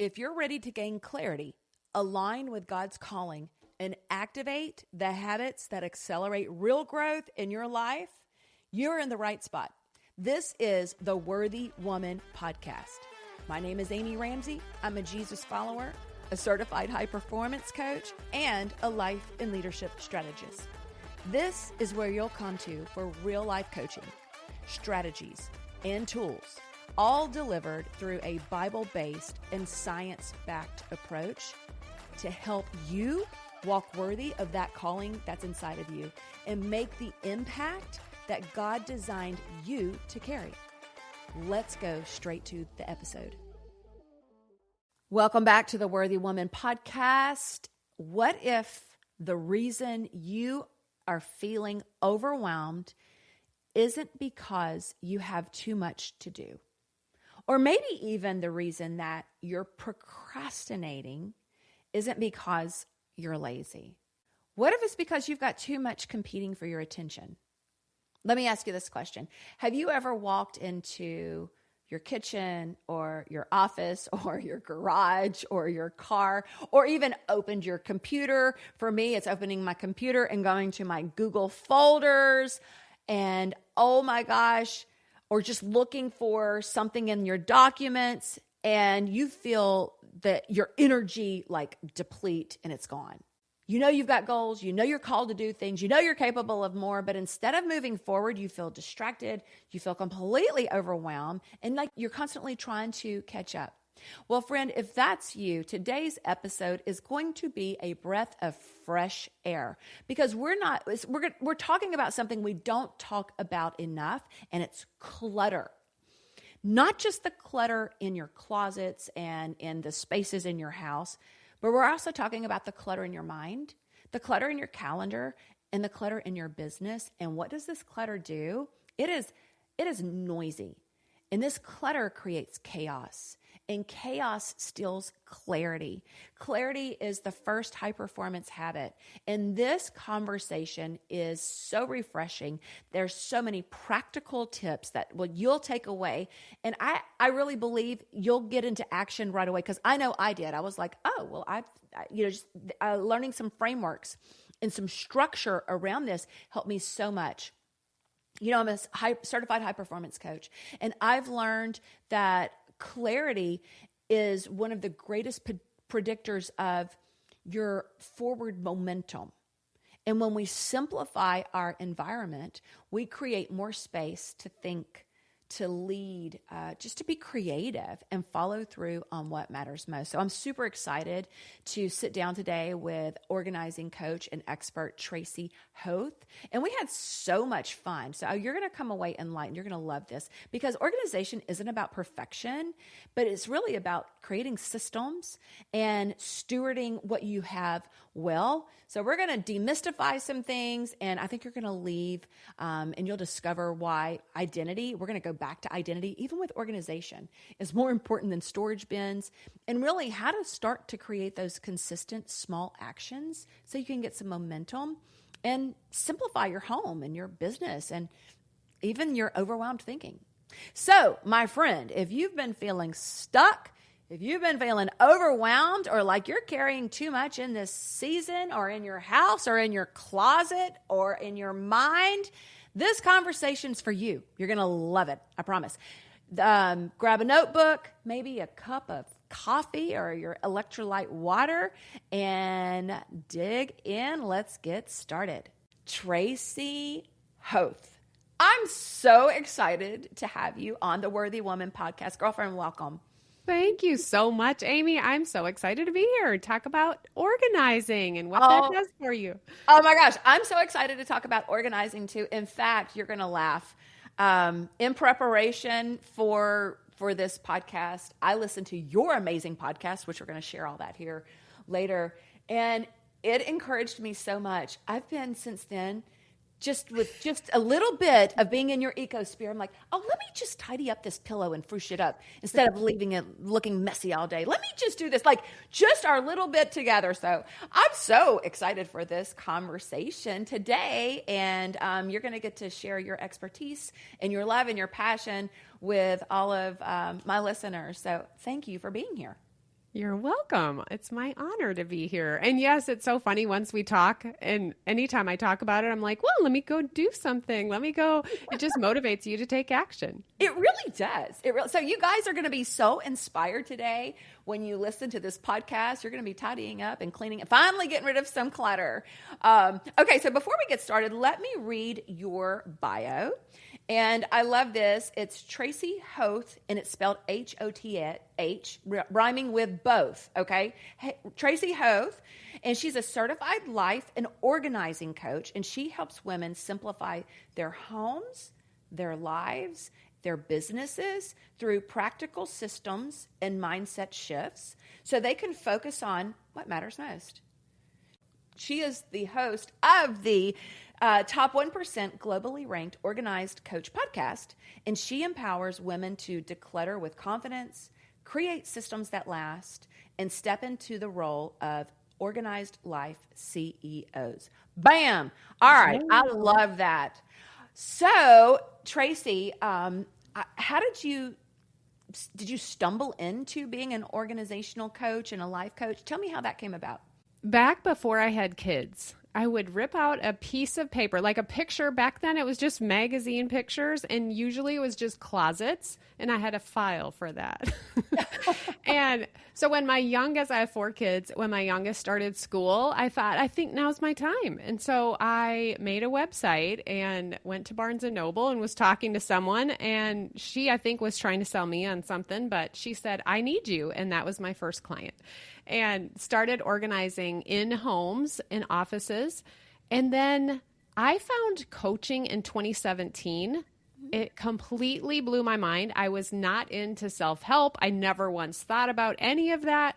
If you're ready to gain clarity, align with God's calling, and activate the habits that accelerate real growth in your life, you're in the right spot. This is the Worthy Woman Podcast. My name is Amy Ramsey. I'm a Jesus follower, a certified high performance coach, and a life and leadership strategist. This is where you'll come to for real life coaching, strategies, and tools, all delivered through a Bible-based and science-backed approach to help you walk worthy of that calling that's inside of you and make the impact that God designed you to carry. Let's go straight to the episode. Welcome back to the Worthy Woman Podcast. What if the reason you are feeling overwhelmed isn't because you have too much to do? Or maybe even the reason that you're procrastinating isn't because you're lazy. What if it's because you've got too much competing for your attention? Let me ask you this question. Have you ever walked into your kitchen or your office or your garage or your car or even opened your computer? For me, it's opening my computer and going to my Google folders and oh my gosh, or just looking for something in your documents and you feel that your energy like deplete and it's gone. You know you've got goals, you know you're called to do things, you know you're capable of more, but instead of moving forward, you feel distracted, you feel completely overwhelmed, and like you're constantly trying to catch up. Well, friend, if that's you, today's episode is going to be a breath of fresh air because we're talking about something we don't talk about enough, and it's clutter. Not just the clutter in your closets and in the spaces in your house, but we're also talking about the clutter in your mind, the clutter in your calendar, and the clutter in your business. And what does this clutter do? It is noisy. And this clutter creates chaos. And chaos steals clarity. Clarity is the first high performance habit. And this conversation is so refreshing. There's so many practical tips that you'll take away. And I really believe you'll get into action right away because I know I did. I was like, oh, well, learning some frameworks and some structure around this helped me so much. You know, I'm a certified high performance coach, and I've learned that clarity is one of the greatest predictors of your forward momentum. And when we simplify our environment, we create more space to think, to lead, just to be creative and follow through on what matters most. So I'm super excited to sit down today with organizing coach and expert Tracy Hoth. And we had so much fun. So you're going to come away enlightened. You're going to love this because organization isn't about perfection, but it's really about creating systems and stewarding what you have well. So we're going to demystify some things, and I think you're going to leave and you'll discover why identity, we're going to go back to identity, even with organization, is more important than storage bins, and really how to start to create those consistent small actions so you can get some momentum and simplify your home and your business and even your overwhelmed thinking. So, my friend, if you've been feeling stuck, if you've been feeling overwhelmed or like you're carrying too much in this season or in your house or in your closet or in your mind, this conversation's for you. You're going to love it. I promise. Grab a notebook, maybe a cup of coffee or your electrolyte water, and dig in. Let's get started. Tracy Hoth. I'm so excited to have you on the Worthy Woman Podcast. Girlfriend, welcome. Thank you so much, Amy. I'm so excited to be here and talk about organizing and what that does for you. Oh my gosh. I'm so excited to talk about organizing too. In fact, you're going to laugh. In preparation for this podcast, I listened to your amazing podcast, which we're going to share all that here later. And it encouraged me so much. I've been since then with just a little bit of being in your ecosphere, I'm like, oh, let me just tidy up this pillow and frush it up instead of leaving it looking messy all day. Let me just do this, like just our little bit together. So I'm so excited for this conversation today. And you're going to get to share your expertise and your love and your passion with all of my listeners. So thank you for being here. You're welcome. It's my honor to be here. And yes, it's so funny once we talk, and anytime I talk about it, I'm like, well, let me go do something. Let me go. It just motivates you to take action. It really does. So you guys are going to be so inspired today when you listen to this podcast. You're going to be tidying up and cleaning and finally getting rid of some clutter. Okay, so before we get started, let me read your bio. And I love this. It's Tracy Hoth, and it's spelled H-O-T-H, rhyming with both, okay? Tracy Hoth, and she's a certified life and organizing coach, and she helps women simplify their homes, their lives, their businesses through practical systems and mindset shifts so they can focus on what matters most. She is the host of the Top 1% globally ranked organized coach podcast, and she empowers women to declutter with confidence, create systems that last, and step into the role of organized life CEOs. Bam! All right, I love that. So, Tracy, how did you stumble into being an organizational coach and a life coach? Tell me how that came about. Back before I had kids, I would rip out a piece of paper, like a picture. Back then it was just magazine pictures, and usually it was just closets, and I had a file for that. And so when my youngest, I have 4 kids, when my youngest started school, I thought, I think now's my time. And so I made a website and went to Barnes & Noble and was talking to someone, and she, I think, was trying to sell me on something, but she said, I need you. And that was my first client. And started organizing in homes and offices. And then I found coaching in 2017. It completely blew my mind. I was not into self-help. I never once thought about any of that.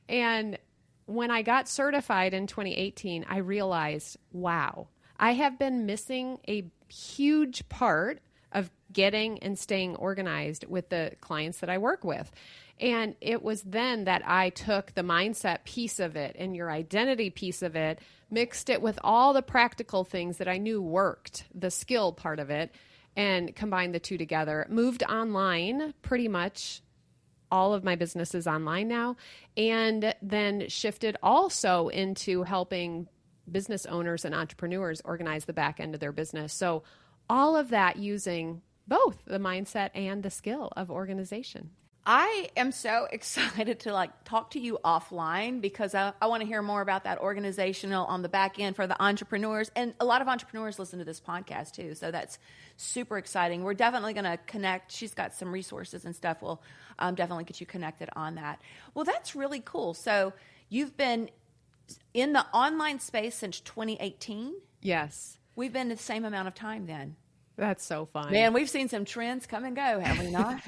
And when I got certified in 2018, I realized, wow, I have been missing a huge part of getting and staying organized with the clients that I work with. And it was then that I took the mindset piece of it and your identity piece of it, mixed it with all the practical things that I knew worked, the skill part of it, and combined the two together. Moved online, pretty much all of my business is online now, and then shifted also into helping business owners and entrepreneurs organize the back end of their business. So all of that using both the mindset and the skill of organization. I am so excited to talk to you offline because I want to hear more about that organizational on the back end for the entrepreneurs. And a lot of entrepreneurs listen to this podcast too. So that's super exciting. We're definitely going to connect. She's got some resources and stuff. We'll definitely get you connected on that. Well, that's really cool. So you've been in the online space since 2018? Yes. We've been the same amount of time then. That's so fun. Man, we've seen some trends come and go, have we not?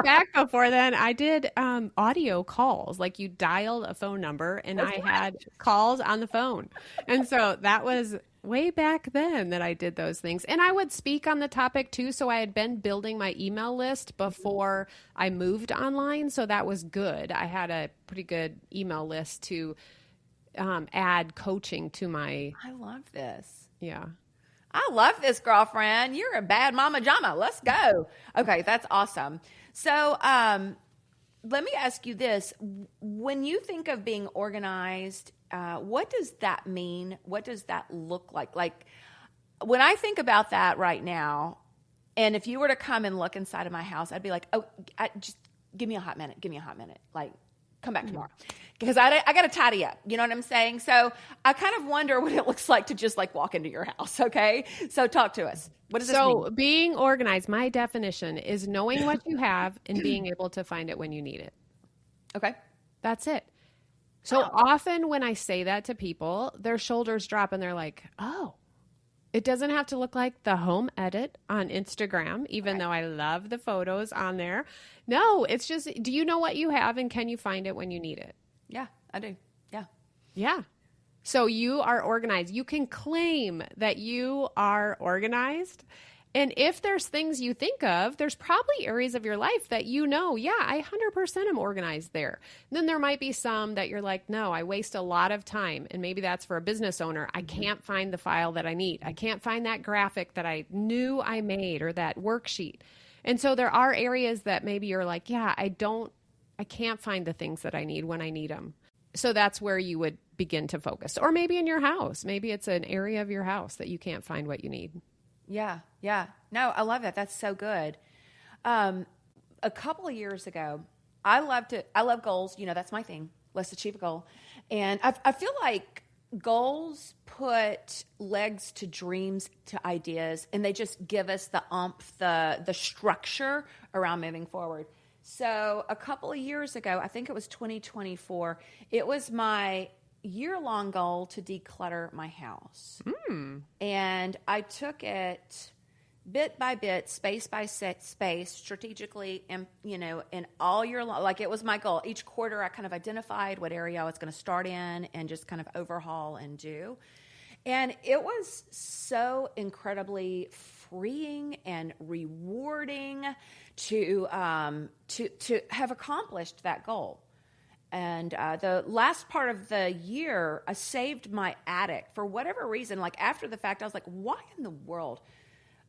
Back before then, I did audio calls. Like you dialed a phone number and I had calls on the phone. And so that was way back then that I did those things. And I would speak on the topic too. So I had been building my email list before I moved online. So that was good. I had a pretty good email list to add coaching to my... I love this. Yeah. I love this, girlfriend. You're a bad mama jama. Let's go. Okay, that's awesome. So let me ask you this. When you think of being organized, what does that mean? What does that look like? Like when I think about that right now, and if you were to come and look inside of my house, I'd be like, oh, just give me a hot minute. Give me a hot minute. Like, come back tomorrow. Because I got to tidy up. You know what I'm saying? So I kind of wonder what it looks like to just walk into your house. Okay. So talk to us. What does this mean? So being organized, my definition is knowing what you have and being able to find it when you need it. Okay. That's it. So often when I say that to people, their shoulders drop and they're like, oh, it doesn't have to look like the home edit on Instagram, even though I love the photos on there. No, it's just, do you know what you have and can you find it when you need it? Yeah, I do. Yeah. Yeah. So you are organized. You can claim that you are organized. And if there's things you think of, there's probably areas of your life that I 100% am organized there. And then there might be some that you're like, no, I waste a lot of time. And maybe that's for a business owner. I can't find the file that I need. I can't find that graphic that I knew I made or that worksheet. And so there are areas that maybe you're like, yeah, I don't I can't find the things that I need when I need them. So that's where you would begin to focus. Or maybe in your house. Maybe it's an area of your house that you can't find what you need. Yeah. Yeah. No, I love that. That's so good. A couple of years ago, I love goals. You know, that's my thing. Let's achieve a goal. And I feel like goals put legs to dreams, to ideas, and they just give us the oomph, the structure around moving forward. So a couple of years ago, I think it was 2024, it was my year-long goal to declutter my house. And I took it bit by bit, space by space, strategically, and in all year long. Like, it was my goal. Each quarter, I kind of identified what area I was going to start in and just kind of overhaul and do. And it was so incredibly freeing and rewarding to have accomplished that goal. And the last part of the year, I saved my attic for whatever reason. Like, after the fact, I was like, why in the world?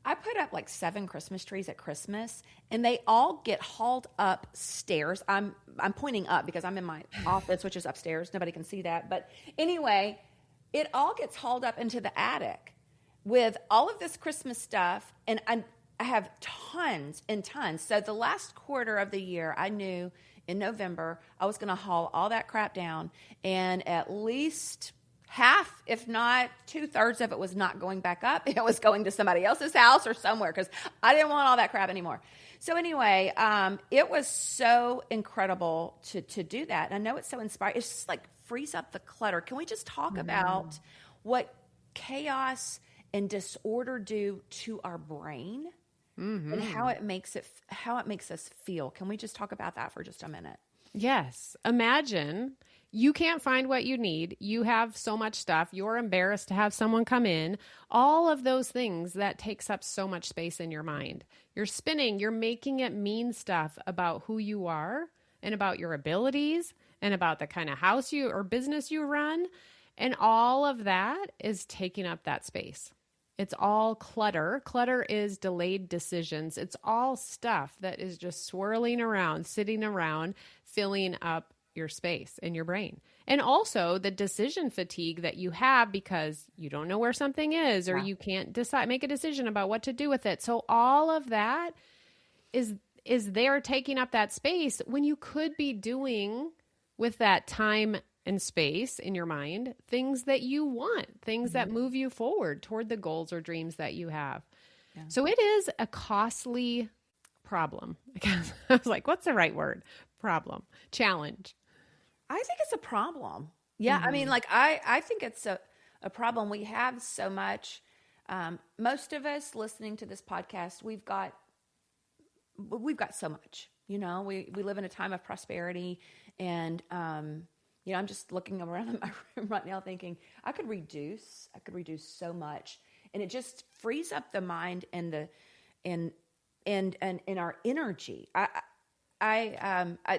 I put up like 7 Christmas trees at Christmas, and they all get hauled upstairs. I'm pointing up because I'm in my office, which is upstairs. Nobody can see that. But anyway, it all gets hauled up into the attic with all of this Christmas stuff, and I have tons and tons. So the last quarter of the year, I knew in November I was going to haul all that crap down, and at least half, if not 2/3 of it, was not going back up. It was going to somebody else's house or somewhere, because I didn't want all that crap anymore. So anyway, it was so incredible to do that. And I know it's so inspiring. It's just like frees up the clutter. Can we just talk about what chaos and disorder do to our brain and how it makes us feel? Can we just talk about that for just a minute? Yes. Imagine you can't find what you need. You have so much stuff. You're embarrassed to have someone come in. All of those things that takes up so much space in your mind. You're spinning. You're making it mean stuff about who you are and about your abilities and about the kind of house you or business you run. And all of that is taking up that space. It's all clutter. Clutter is delayed decisions. It's all stuff that is just swirling around, sitting around, filling up your space in your brain. And also the decision fatigue that you have because you don't know where something is, or you can't make a decision about what to do with it. So all of that is there taking up that space when you could be doing with that time and space in your mind things that you want, things that move you forward toward the goals or dreams that you have. Yeah. So it is a costly problem. I guess I was like, what's the right word? Problem, challenge. I think it's a problem. Yeah. I mean, like, I think it's a problem. We have so much. Most of us listening to this podcast, we've got so much, we live in a time of prosperity, and, I'm just looking around in my room right now thinking I could reduce so much, and it just frees up the mind and our energy.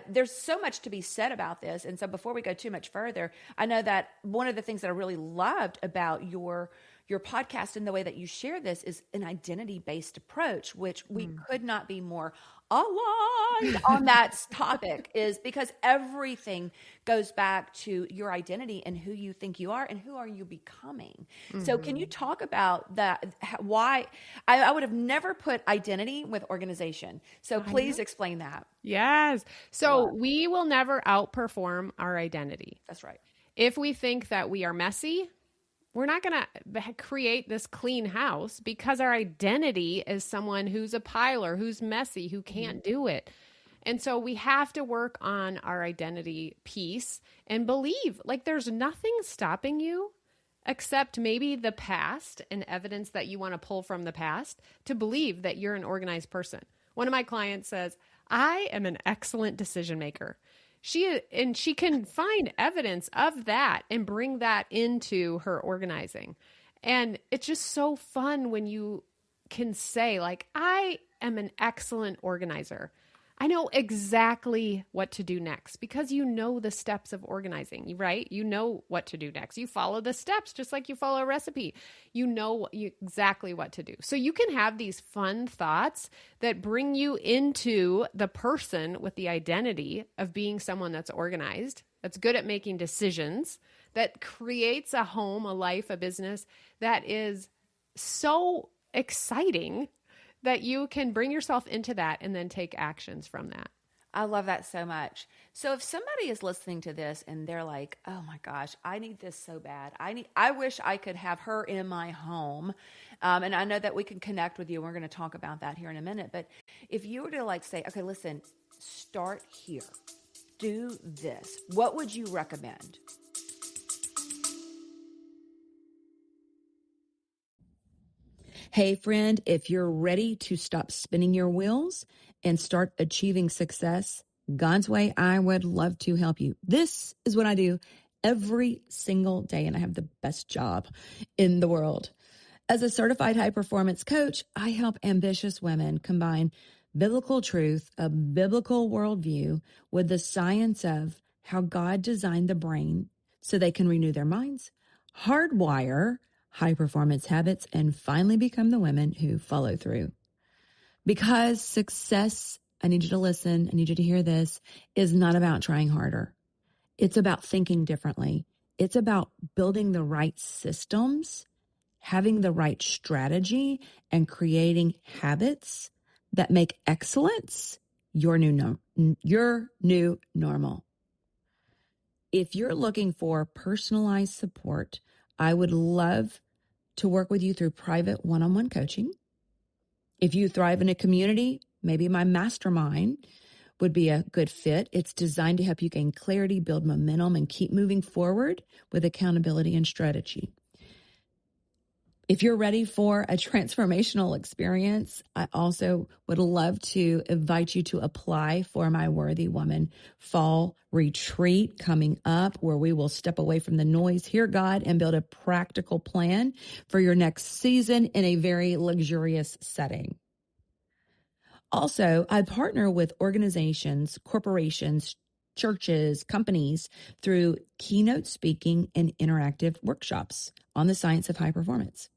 There's so much to be said about this. And so before we go too much further, I know that one of the things that I really loved about your podcast and the way that you share this is an identity-based approach, which we could not be more aligned on that topic, is because everything goes back to your identity and who you think you are and who are you becoming. So can you talk about that? Why I would have never put identity with organization. So please explain that. Yes. So we will never outperform our identity. That's right. If we think that we are messy, we're not going to create this clean house, because our identity is someone who's a piler, who's messy, who can't do it. And so we have to work on our identity piece and believe like there's nothing stopping you except maybe the past and evidence that you want to pull from the past to believe that you're an organized person. One of my clients says, I am an excellent decision maker. She can find evidence of that and bring that into her organizing. And it's just so fun when you can say, like, I am an excellent organizer. I know exactly what to do next because you know the steps of organizing, right? You know what to do next. You follow the steps just like you follow a recipe. You know exactly what to do. So you can have these fun thoughts that bring you into the person with the identity of being someone that's organized, that's good at making decisions, that creates a home, a life, a business that is so exciting that you can bring yourself into that and then take actions from that. I love that so much. So if somebody is listening to this and they're like, "Oh my gosh, I need this so bad. I wish I could have her in my home." And I know that we can connect with you. And we're going to talk about that here in a minute. But if you were to like say, "Okay, listen, start here. Do this." What would you recommend? Hey, friend, if you're ready to stop spinning your wheels and start achieving success God's way, I would love to help you. This is what I do every single day, and I have the best job in the world. As a certified high performance coach, I help ambitious women combine biblical truth, a biblical worldview, with the science of how God designed the brain so they can renew their minds, hardwire high performance habits, and finally become the women who follow through. Because success, I need you to listen, I need you to hear this, is not about trying harder. It's about thinking differently. It's about building the right systems, having the right strategy, and creating habits that make excellence your new normal. If you're looking for personalized support, I would love to work with you through private one-on-one coaching. If you thrive in a community, maybe my mastermind would be a good fit. It's designed to help you gain clarity, build momentum, and keep moving forward with accountability and strategy. If you're ready for a transformational experience, I also would love to invite you to apply for my Worthy Woman Fall Retreat coming up, where we will step away from the noise, hear God, and build a practical plan for your next season in a very luxurious setting. Also, I partner with organizations, corporations, churches, companies through keynote speaking and interactive workshops on the science of high performance.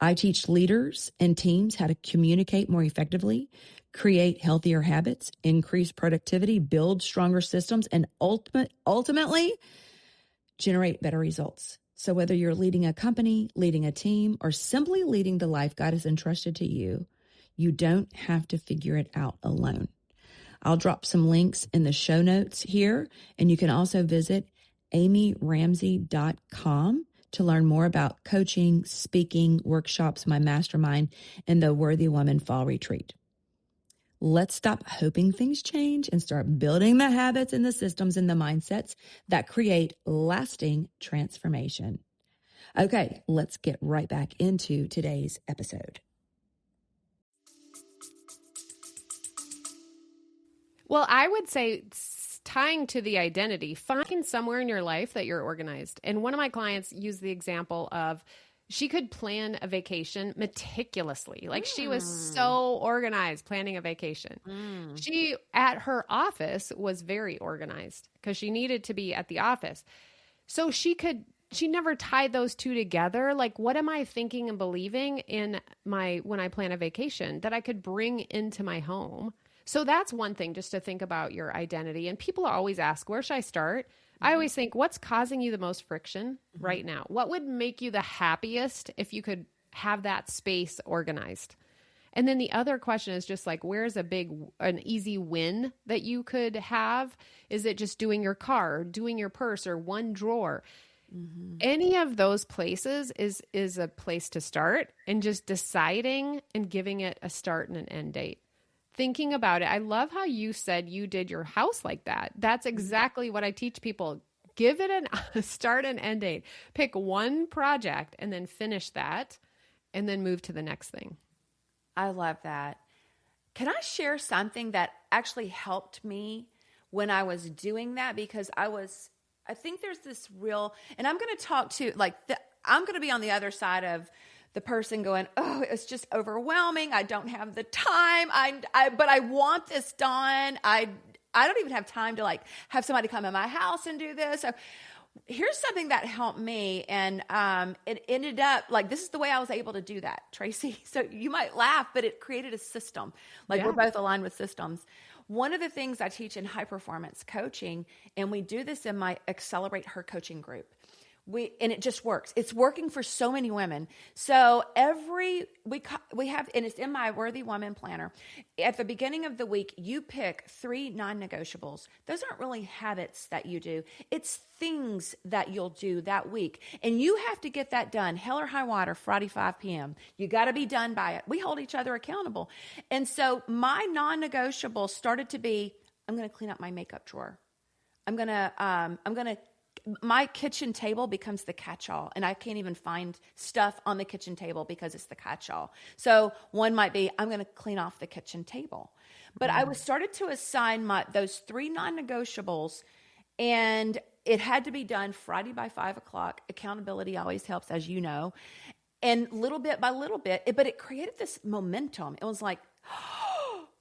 I teach leaders and teams how to communicate more effectively, create healthier habits, increase productivity, build stronger systems, and ultimately generate better results. So whether you're leading a company, leading a team, or simply leading the life God has entrusted to you, you don't have to figure it out alone. I'll drop some links in the show notes here, and you can also visit amyramsey.com to learn more about coaching, speaking, workshops, my mastermind, and the Worthy Woman Fall Retreat. Let's stop hoping things change and start building the habits and the systems and the mindsets that create lasting transformation. Okay, let's get right back into today's episode. Well, I would say tying to the identity, find somewhere in your life that you're organized. And one of my clients used the example of she could plan a vacation meticulously. Like she was so organized planning a vacation. She, at her office, was very organized because she needed to be at the office. So she never tied those two together. Like, what am I thinking and believing when I plan a vacation that I could bring into my home? So that's one thing, just to think about your identity. And people always ask, where should I start? I always think, what's causing you the most friction right now? What would make you the happiest if you could have that space organized? And then the other question is just like, where's an easy win that you could have? Is it just doing your car, or doing your purse, or one drawer? Any of those places is a place to start, and just deciding and giving it a start and an end date. Thinking about it. I love how you said you did your house like that. That's exactly what I teach people. Give it a start and end date. Pick one project and then finish that, and then move to the next thing. I love that. Can I share something that actually helped me when I was doing that? Because I think there's this real, and I'm going to talk to I'm going to be on the other side of the person going, oh, it's just overwhelming. I don't have the time. But I want this done. I don't even have time to like have somebody come in my house and do this. So here's something that helped me. And it ended up like, this is the way I was able to do that, Tracy. So you might laugh, but it created a system. Like we're both aligned with systems. One of the things I teach in high performance coaching, and we do this in my Accelerate Her coaching group. And it just works. It's working for so many women. So we have, and it's in my Worthy Woman Planner. At the beginning of the week, you pick 3 non-negotiables. Those aren't really habits that you do. It's things that you'll do that week. And you have to get that done. Hell or high water, Friday, 5 p.m. You got to be done by it. We hold each other accountable. And so my non-negotiable started to be, I'm going to clean up my makeup drawer. My kitchen table becomes the catch-all, and I can't even find stuff on the kitchen table because it's the catch-all. So one might be, I'm going to clean off the kitchen table. But I was started to assign those 3 non-negotiables, and it had to be done Friday by 5 o'clock. Accountability always helps, as you know. And little bit by little bit, but it created this momentum. It was like,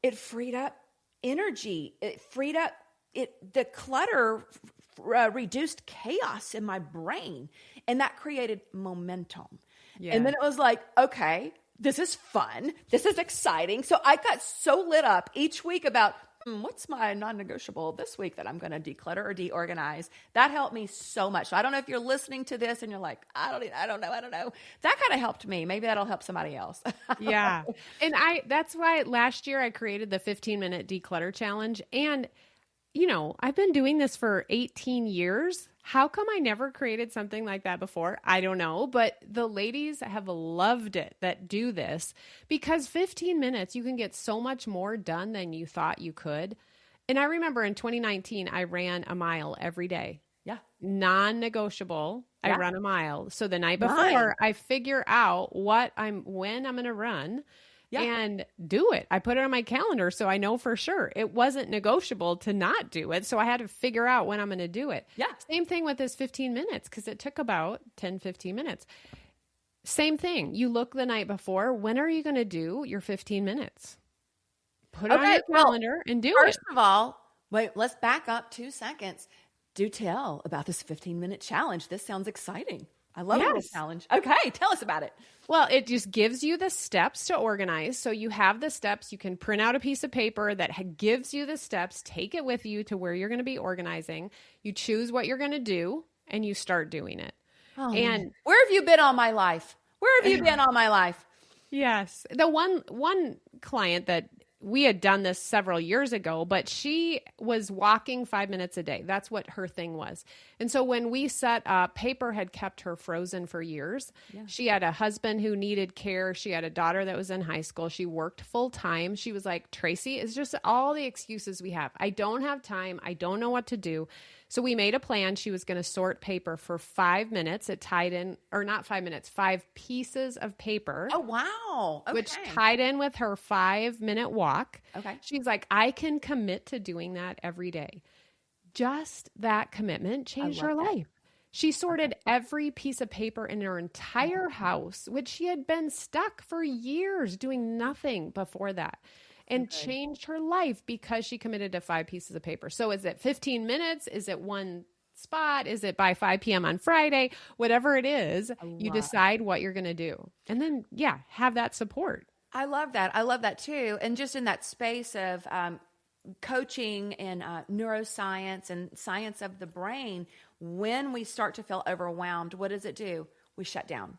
it freed up energy. It freed up the clutter reduced chaos in my brain, and that created momentum. Yeah. And then it was like, okay, this is fun. This is exciting. So I got so lit up each week about what's my non-negotiable this week that I'm going to declutter or deorganize. That helped me so much. So I don't know if you're listening to this and you're like, I don't know. That kind of helped me. Maybe that'll help somebody else. Yeah. And that's why last year I created the 15-minute declutter challenge. And you know, I've been doing this for 18 years. How come I never created something like that before? I don't know, but the ladies have loved it that do this because 15 minutes, you can get so much more done than you thought you could. And I remember in 2019, I ran a mile every day. Yeah. Non-negotiable. Yeah. I run a mile. So the night before, I figure out when I'm going to run. Yeah. And do it. I put it on my calendar so I know for sure. It wasn't negotiable to not do it. So I had to figure out when I'm going to do it. Yeah. Same thing with this 15 minutes because it took about 10, 15 minutes. Same thing. You look the night before. When are you going to do your 15 minutes? Put it on your calendar and do it. First of all, wait, let's back up 2 seconds. Do tell about this 15-minute challenge. This sounds exciting. I love this challenge. Okay, tell us about it. Well, it just gives you the steps to organize. So you have the steps. You can print out a piece of paper that gives you the steps. Take it with you to where you're going to be organizing. You choose what you're going to do, and you start doing it. Oh, and where have you been all my life? Where have you been all my life? Yes. The one client that we had done this several years ago, but she was walking 5 minutes a day. That's what her thing was. And so when we set up, paper had kept her frozen for years. Yeah. She had a husband who needed care. She had a daughter that was in high school. She worked full time. She was like, Tracy, it's just all the excuses we have. I don't have time. I don't know what to do. So we made a plan. She was going to sort paper for 5 minutes. It tied in, or not 5 minutes, 5 pieces of paper. Oh, wow. Okay. Which tied in with her 5-minute walk. Okay. She's like, I can commit to doing that every day. Just that commitment changed her life. She sorted every piece of paper in her entire house, which she had been stuck for years doing nothing before that. And changed her life because she committed to 5 pieces of paper. So is it 15 minutes? Is it one spot? Is it by 5 p.m. on Friday? Whatever it is, you decide what you're going to do. And then, have that support. I love that. I love that too. And just in that space of coaching and neuroscience and science of the brain, when we start to feel overwhelmed, what does it do? We shut down.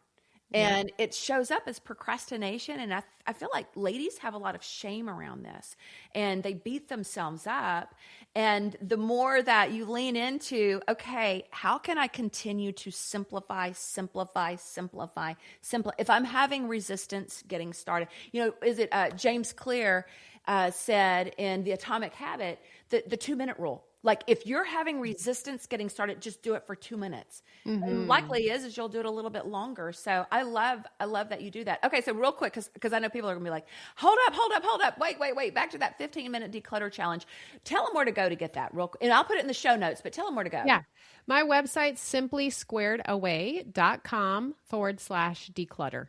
And it shows up as procrastination. And I feel like ladies have a lot of shame around this and they beat themselves up. And the more that you lean into, okay, how can I continue to simplify? If I'm having resistance getting started, is it James Clear said in The Atomic Habit, the 2-minute rule. Like if you're having resistance getting started, just do it for 2 minutes. Mm-hmm. And likely is you'll do it a little bit longer. So I love that you do that. Okay, so real quick, because I know people are gonna be like, hold up, wait, back to that 15-minute declutter challenge. Tell them where to go to get that real quick. And I'll put it in the show notes, but tell them where to go. Yeah, my website's simplysquaredaway.com/declutter.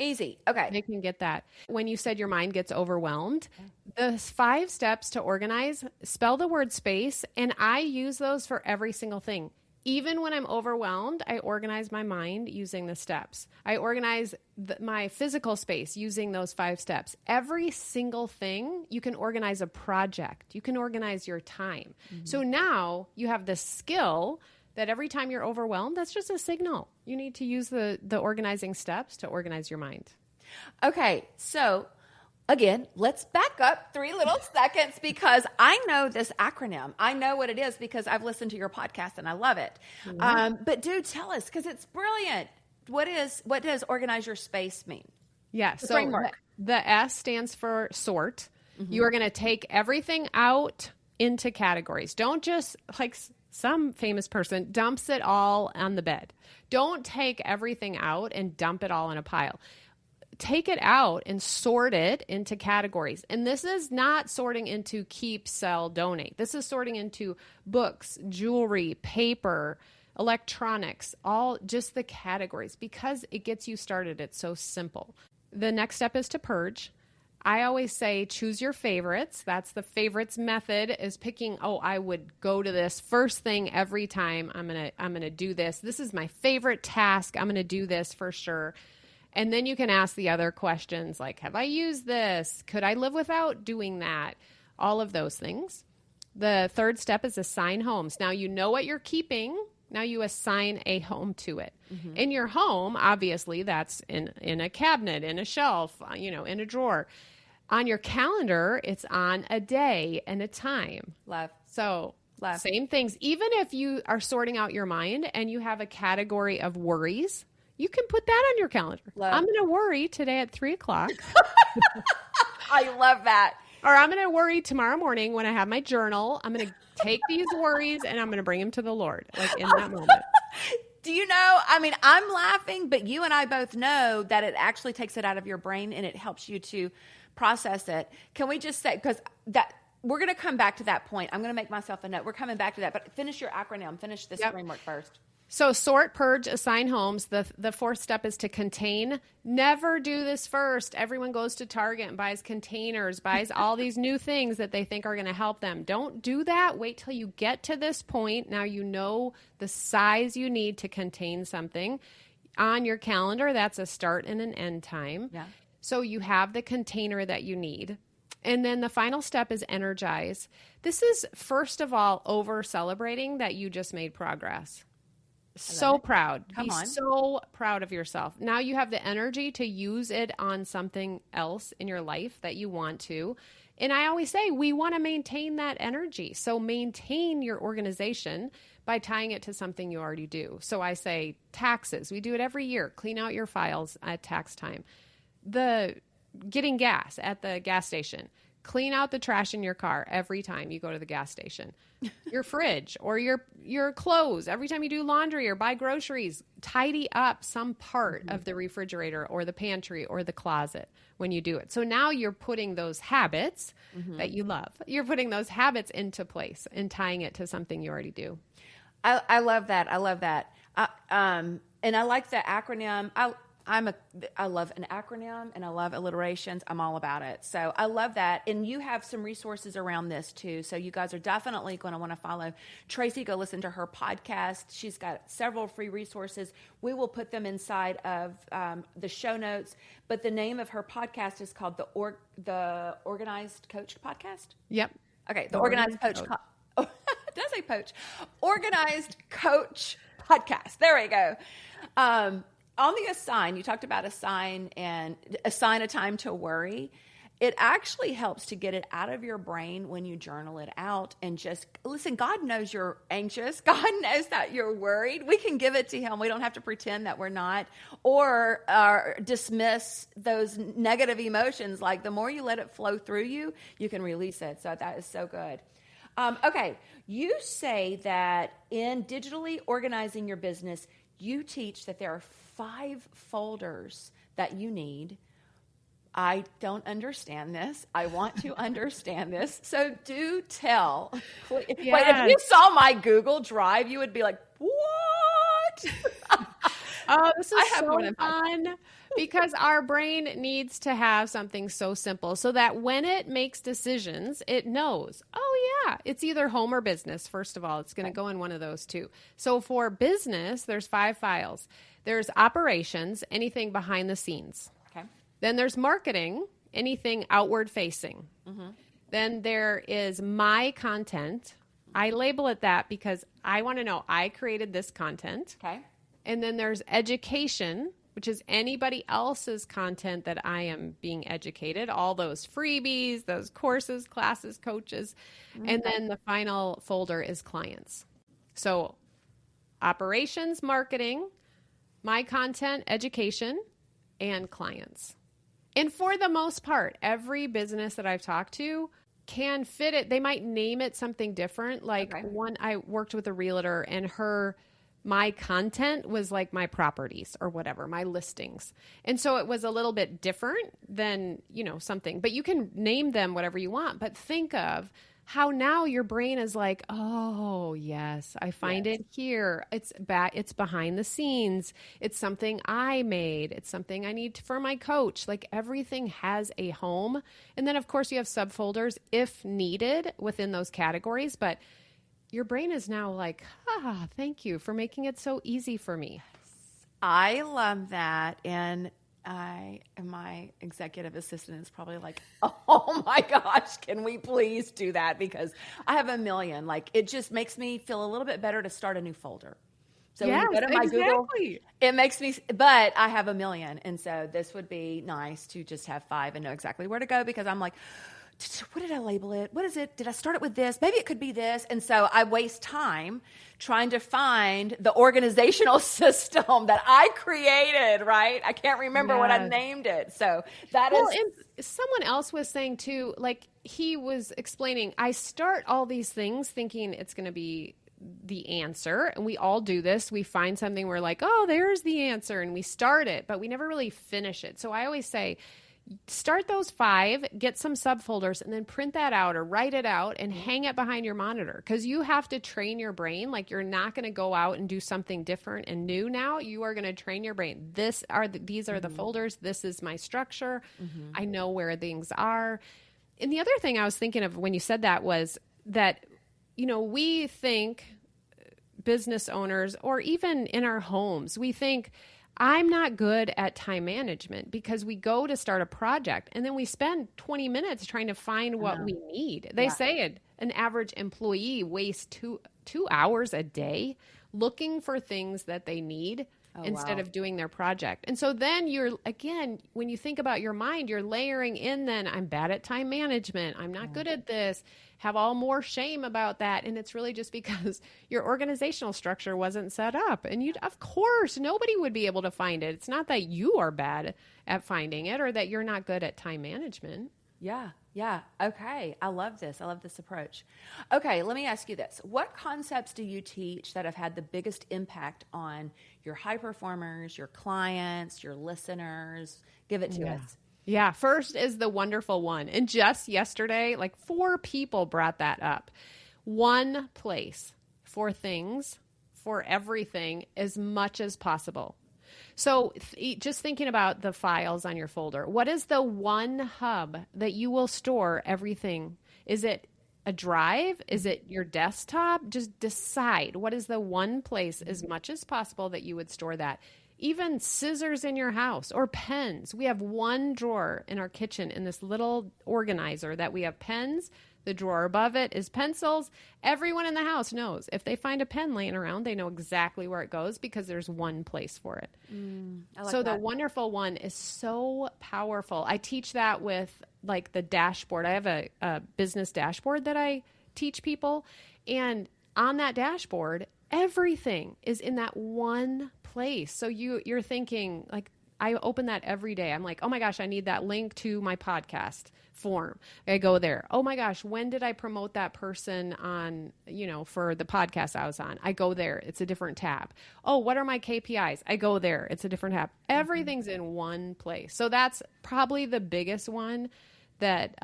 Easy. Okay. They can get that. When you said your mind gets overwhelmed, the 5 steps to organize, spell the word space, and I use those for every single thing. Even when I'm overwhelmed, I organize my mind using the steps. I organize my physical space using those 5 steps. Every single thing, you can organize a project. You can organize your time. So now you have this skill that every time you're overwhelmed, that's just a signal. You need to use the organizing steps to organize your mind. Okay, so again, let's back up 3 little seconds because I know this acronym. I know what it is because I've listened to your podcast and I love it. But do tell us, because it's brilliant. What does organize your space mean? Yeah, The so framework. the S stands for sort. You are going to take everything out into categories. Don't just, like some famous person dumps it all on the bed. Don't take everything out and dump it all in a pile. Take it out and sort it into categories. And this is not sorting into keep, sell, donate. This is sorting into books, jewelry, paper, electronics, all just the categories, because it gets you started. It's so simple. The next step is to purge. I always say choose your favorites. That's the favorites method, is picking, I would go to this first thing every time. I'm going to do this. This is my favorite task. I'm going to do this for sure. And then you can ask the other questions like, have I used this? Could I live without doing that? All of those things. The third step is assign homes. Now you know what you're keeping. Now you assign a home to it. In your home, obviously, that's in a cabinet, in a shelf, in a drawer. On your calendar, it's on a day and a time. Love. So same things. Even if you are sorting out your mind and you have a category of worries, you can put that on your calendar. Love. I'm going to worry today at 3:00. I love that. Or I'm going to worry tomorrow morning when I have my journal. I'm going to take these worries and I'm going to bring them to the Lord, like in that moment. Do you know, I'm laughing, but you and I both know that it actually takes it out of your brain and it helps you to process it. Can we just say, because that we're going to come back to that point. I'm going to make myself a note. We're coming back to that, but finish your acronym. Finish this framework first. So sort, purge, assign homes. The fourth step is to contain. Never do this first. Everyone goes to Target and buys containers, buys all these new things that they think are going to help them. Don't do that. Wait till you get to this point. Now you know the size you need to contain something. On your calendar, that's a start and an end time. Yeah. So you have the container that you need. And then the final step is energize. This is, first of all, over celebrating that you just made progress. So proud. Come on. So proud of yourself. Now you have the energy to use it on something else in your life that you want to. And I always say we want to maintain that energy. So maintain your organization by tying it to something you already do. So I say taxes. We do it every year. Clean out your files at tax time. The getting gas at the gas station. Clean out the trash in your car every time you go to the gas station. Your fridge or your clothes. Every time you do laundry or buy groceries, tidy up some part of the refrigerator or the pantry or the closet when you do it. So now you're putting those habits that you love. You're putting those habits into place and tying it to something you already do. I love that. I love that. And I like the acronym. I love an acronym and I love alliterations. I'm all about it. So I love that. And you have some resources around this too. So you guys are definitely going to want to follow Tracy. Go listen to her podcast. She's got several free resources. We will put them inside of the show notes. But the name of her podcast is called the Organized Coach Podcast. Yep. Okay. The Organized Coach. Did I say poach? Organized Coach Podcast. There we go. On the assign, you talked about assign a time to worry. It actually helps to get it out of your brain when you journal it out and just listen. God knows you're anxious. God knows that you're worried. We can give it to him. We don't have to pretend that we're not or dismiss those negative emotions. Like the more you let it flow through you, you can release it. So that is so good. Okay. You say that in digitally organizing your business, you teach that there are 5 folders that you need. I don't understand this. I want to understand this. So do tell. Yes. Wait, if you saw my Google Drive, you would be like, what? Oh, this is so fun Because our brain needs to have something so simple so that when it makes decisions, it knows, oh yeah, it's either home or business. First of all, it's going to go in one of those two. So for business, there's 5 files. There's operations, anything behind the scenes. Okay. Then there's marketing, anything outward facing. Then there is my content. I label it that because I want to know I created this content. Okay. And then there's education, which is anybody else's content that I am being educated, all those freebies, those courses, classes, coaches. And then the final folder is clients. So operations, marketing, my content, education, and clients. And for the most part, every business that I've talked to can fit it. They might name it something different. Like one, I worked with a realtor and my content was like my properties or whatever, my listings. And so it was a little bit different than, something, but you can name them whatever you want. But think of how now your brain is like, oh yes, I find it here. It's behind the scenes. It's something I made. It's something I need for my coach. Like everything has a home. And then of course you have subfolders if needed within those categories, but your brain is now like, thank you for making it so easy for me. I love that. And my executive assistant is probably like, oh my gosh, can we please do that? Because I have a million. Like, it just makes me feel a little bit better to start a new folder. So when you go to my Google, it makes me, but I have a million. And so this would be nice to just have 5 and know exactly where to go, because I'm like, what did I label it? What is it? Did I start it with this? Maybe it could be this. And so I waste time trying to find the organizational system that I created, right? I can't remember what I named it. So that is. And someone else was saying too, like he was explaining, I start all these things thinking it's going to be the answer. And we all do this. We find something, we're like, oh, there's the answer. And we start it, but we never really finish it. So I always say, start those 5, get some subfolders, and then print that out or write it out and hang it behind your monitor, because you have to train your brain. Like, you're not going to go out and do something different and new now. You are going to train your brain. These are the folders. This is my structure. I know where things are. And the other thing I was thinking of when you said that was that, we think, business owners, or even in our homes, we think, I'm not good at time management, because we go to start a project and then we spend 20 minutes trying to find what we need. They say an average employee wastes two hours a day looking for things that they need instead of doing their project. And so then when you think about your mind, you're layering in, then I'm bad at time management. I'm not good at this. Have all more shame about that. And it's really just because your organizational structure wasn't set up. And of course, nobody would be able to find it. It's not that you are bad at finding it or that you're not good at time management. Yeah. Okay. I love this. I love this approach. Okay. Let me ask you this. What concepts do you teach that have had the biggest impact on your high performers, your clients, your listeners? Give it to us. Yeah. First is the wonderful one. And just yesterday, like 4 people brought that up. One place for things, for everything, as much as possible. So just thinking about the files on your folder, what is the one hub that you will store everything? Is it a drive? Is it your desktop? Just decide what is the one place as much as possible that you would store that. Even scissors in your house or pens. We have one drawer in our kitchen in this little organizer that we have pens. The drawer above it is pencils. Everyone in the house knows if they find a pen laying around, they know exactly where it goes because there's one place for it. So the wonderful one is so powerful. I teach that with like the dashboard. I have a business dashboard that I teach people. And on that dashboard, everything is in that one place. So you're thinking, like, I open that every day. I'm like, oh my gosh, I need that link to my podcast form. I go there. Oh my gosh, when did I promote that person on, for the podcast I was on? I go there. It's a different tab. Oh, what are my KPIs? I go there. It's a different tab. Everything's in one place. So that's probably the biggest one that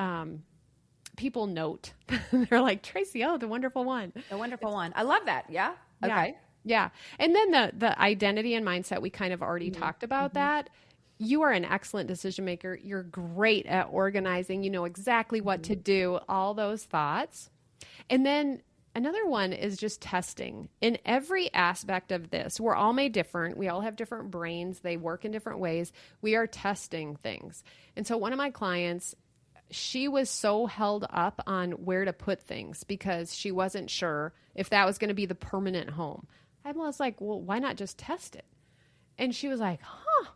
people note. They're like, Tracy, the wonderful one. The wonderful one. I love that. Yeah. Okay. Yeah. And then the identity and mindset, we kind of already talked about that. you are an excellent decision maker. You're great at organizing. You know exactly what to do, all those thoughts. And then another one is just testing. In every aspect of this, we're all made different. We all have different brains. They work in different ways. We are testing things. And so one of my clients, she was so held up on where to put things because she wasn't sure if that was going to be the permanent home. I was like, well, why not just test it? And she was like, huh.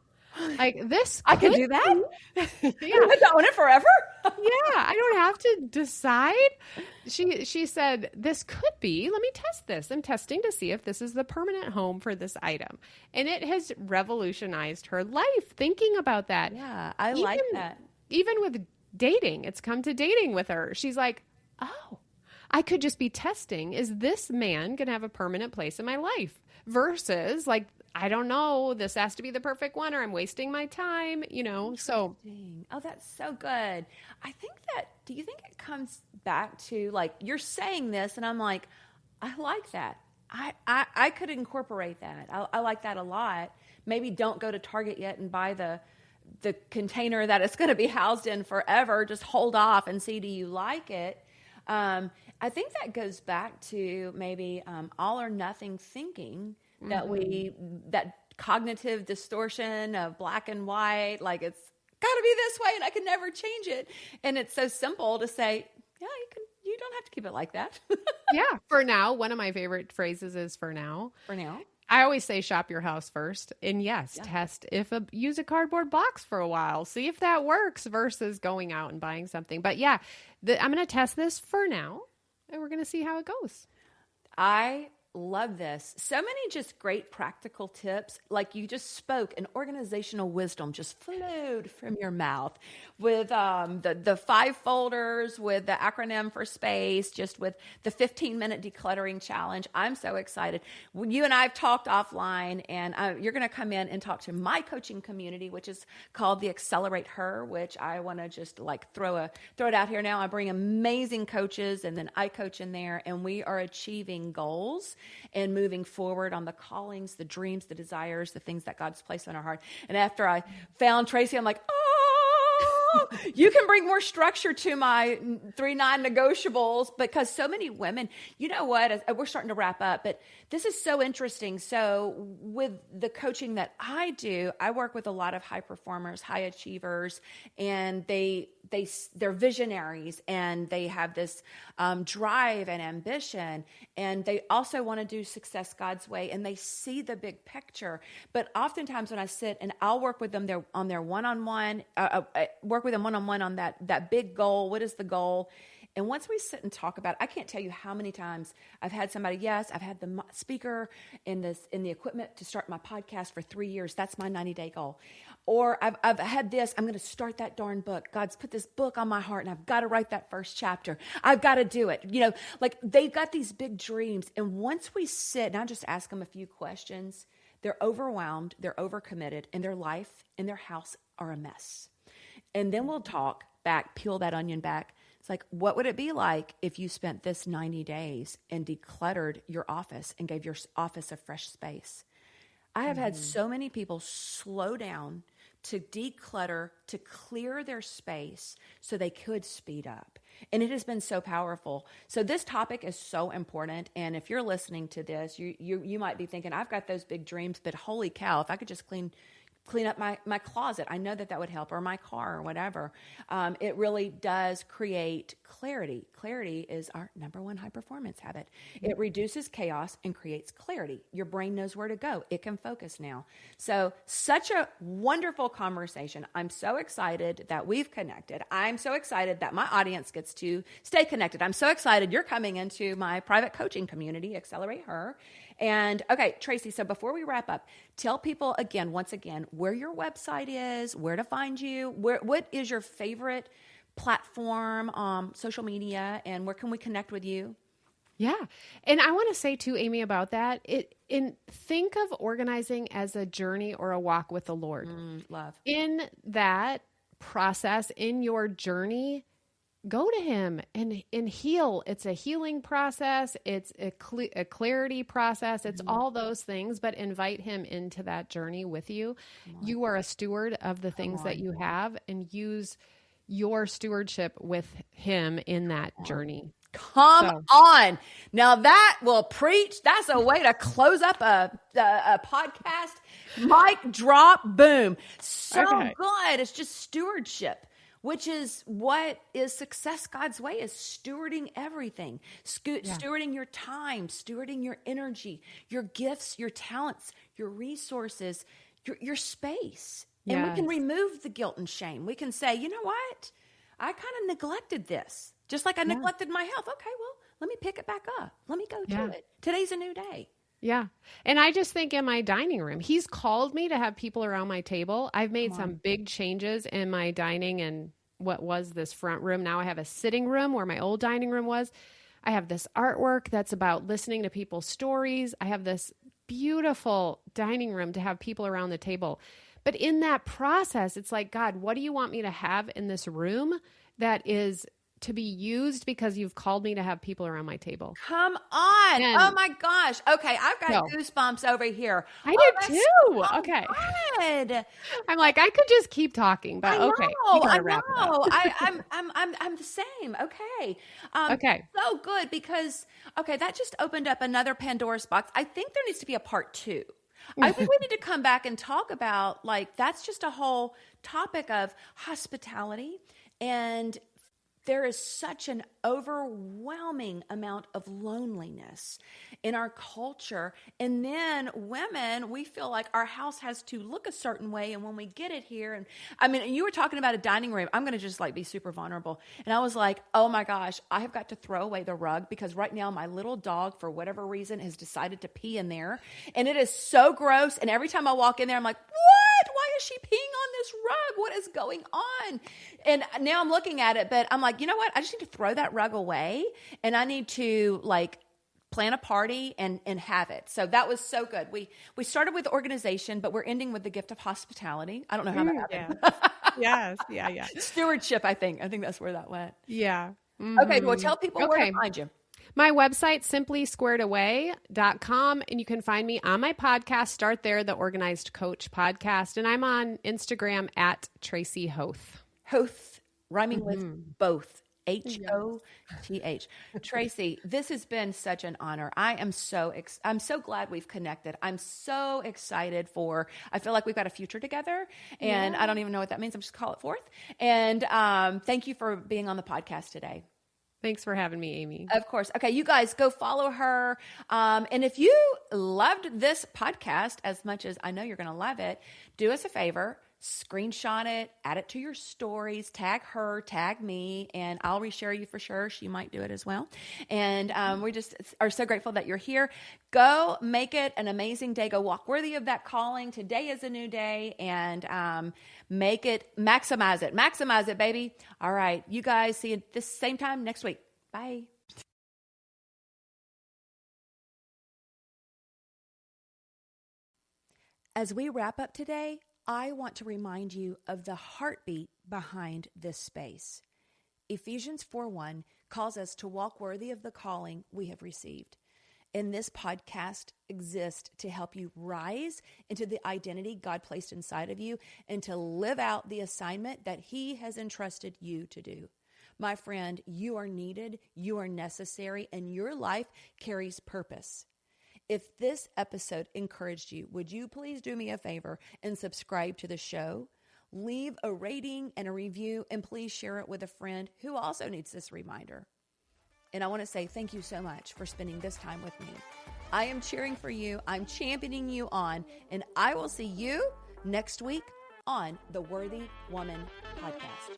Like this, I could do that. Yeah, I own it forever. yeah. I don't have to decide. She said, "This could be. Let me test this. I'm testing to see if this is the permanent home for this item." And it has revolutionized her life thinking about that. Yeah, I like that. Even with dating, it's come to dating with her. She's like, "Oh, I could just be testing. Is this man going to have a permanent place in my life?" Versus like, I don't know, this has to be the perfect one or I'm wasting my time, you know? So, oh, that's so good. I think do you think it comes back to like, you're saying this and I'm like, I like that. I could incorporate that. I like that a lot. Maybe don't go to Target yet and buy the container that it's going to be housed in forever. Just hold off and see, do you like it? I think that goes back to maybe all or nothing thinking that that cognitive distortion of black and white, like it's got to be this way and I can never change it. And it's so simple to say, yeah, you don't have to keep it like that. yeah, for now, one of my favorite phrases is for now. For now. I always say shop your house first. And yes, test use a cardboard box for a while. See if that works versus going out and buying something. But yeah, I'm going to test this for now and we're going to see how it goes. I love this. So many just great practical tips. Like you just spoke, and organizational wisdom just flowed from your mouth with the 5 folders, with the acronym for space, just with the 15-minute decluttering challenge. I'm so excited. You and I have talked offline, and you're going to come in and talk to my coaching community, which is called the Accelerate Her, which I want to just like throw it out here now. I bring amazing coaches, and then I coach in there, and we are achieving goals and moving forward on the callings, the dreams, the desires, the things that God's placed on our heart. And after I found Tracy, I'm like, you can bring more structure to my 3 non-negotiables, because so many women, you know what, we're starting to wrap up, but this is so interesting. So with the coaching that I do, I work with a lot of high performers, high achievers, and they're visionaries, and they have this drive and ambition, and they also want to do success God's way, and they see the big picture. But oftentimes when I sit and I'll work with them on their one-on-one, work with them one-on-one on that big goal. What is the goal? And once we sit and talk about it, I can't tell you how many times I've had somebody, yes, I've had the speaker in the equipment to start my podcast for 3 years. That's my 90-day goal. Or I've had this, I'm going to start that darn book. God's put this book on my heart, and I've got to write that first chapter. I've got to do it. You know, like they've got these big dreams. And once we sit, and I just ask them a few questions, they're overwhelmed, they're overcommitted, and their life and their house are a mess. And then we'll talk back, peel that onion back. It's like, what would it be like if you spent this 90 days and decluttered your office and gave your office a fresh space? I have had so many people slow down to declutter, to clear their space so they could speed up. And it has been so powerful. So this topic is so important. And if you're listening to this, you might be thinking, I've got those big dreams, but holy cow, if I could just clean up my closet, I know that would help, or my car, or whatever. It really does create clarity. Clarity is our number one high performance habit. It reduces chaos and creates clarity. Your brain knows where to go. It can focus now. So such a wonderful conversation. I'm so excited that we've connected. I'm so excited that my audience gets to stay connected. I'm so excited you're coming into my private coaching community, Accelerate Her. And okay, Tracy, so before we wrap up, tell people once again, where your website is, where to find you, what is your favorite platform, social media, and where can we connect with you? Yeah. And I want to say too, Amy, about that, think of organizing as a journey or a walk with the Lord. Love. In that process, in your journey, go to him and heal. It's a healing process. It's a clarity process. It's all those things, but invite him into that journey with you. You are a steward of the things that you have, and use your stewardship with him in that journey. Come on. Now that will preach. That's a way to close up a podcast. Mic drop, boom. So good. It's just stewardship, which is what is success God's way, is stewarding everything, stewarding your time, stewarding your energy, your gifts, your talents, your resources, your space. And we can remove the guilt and shame. We can say, you know what? I kind of neglected this. Just like I neglected my health. Okay, well, let me pick it back up. Let me go to it. Today's a new day. Yeah. And I just think in my dining room, he's called me to have people around my table. I've made some big changes in my dining and what was this front room. Now I have a sitting room where my old dining room was. I have this artwork that's about listening to people's stories. I have this beautiful dining room to have people around the table. But in that process, it's like, God, what do you want me to have in this room that is to be used because you've called me to have people around my table? Come on. Oh my gosh. Okay. I've got goosebumps over here. I did too. Okay. Good. I'm like, I could just keep talking, but okay. I know. I'm the same. Okay. Okay. So good because, that just opened up another Pandora's box. I think there needs to be a part 2. I think we need to come back and talk about, that's just a whole topic of hospitality. And there is such an overwhelming amount of loneliness in our culture. And then women, we feel like our house has to look a certain way. And when we get it here, and I mean, you were talking about a dining room. I'm going to just be super vulnerable. And I was like, oh my gosh, I have got to throw away the rug because right now my little dog, for whatever reason, has decided to pee in there. And it is so gross. And every time I walk in there, I'm like, what? Why is she peeing on this rug? What is going on? And now I'm looking at it, but I'm like, you know what? I just need to throw that rug away, and I need to plan a party and have it. So that was so good. We started with organization, but we're ending with the gift of hospitality. I don't know how that happened. Yes. Yeah. Stewardship, I think that's where that went. Yeah. Mm-hmm. Okay. Well, tell people where to find you. My website, simplysquaredaway.com, and you can find me on my podcast. Start there, the Organized Coach podcast. And I'm on Instagram at Tracy Hoth. Hoth, rhyming with both. Hoth. Tracy, this has been such an honor. I'm so glad we've connected. I'm so excited I feel like we've got a future together, and I don't even know what that means. I'm just call it forth. And thank you for being on the podcast today. Thanks for having me, Amy. Of course. Okay, you guys go follow her. And if you loved this podcast as much as I know you're going to love it, do us a favor. Screenshot it, add it to your stories, tag her, tag me, and I'll reshare you for sure. She might do it as well. And we just are so grateful that you're here. Go make it an amazing day. Go walk worthy of that calling. Today is a new day, and maximize it. Maximize it, baby. All right. You guys see you this same time next week. Bye. As we wrap up today, I want to remind you of the heartbeat behind this space. Ephesians 4:1 calls us to walk worthy of the calling we have received. And this podcast exists to help you rise into the identity God placed inside of you and to live out the assignment that He has entrusted you to do. My friend, you are needed, you are necessary, and your life carries purpose. If this episode encouraged you, would you please do me a favor and subscribe to the show? Leave a rating and a review, and please share it with a friend who also needs this reminder. And I want to say thank you so much for spending this time with me. I am cheering for you. I'm championing you on, and I will see you next week on the Worthy Woman Podcast.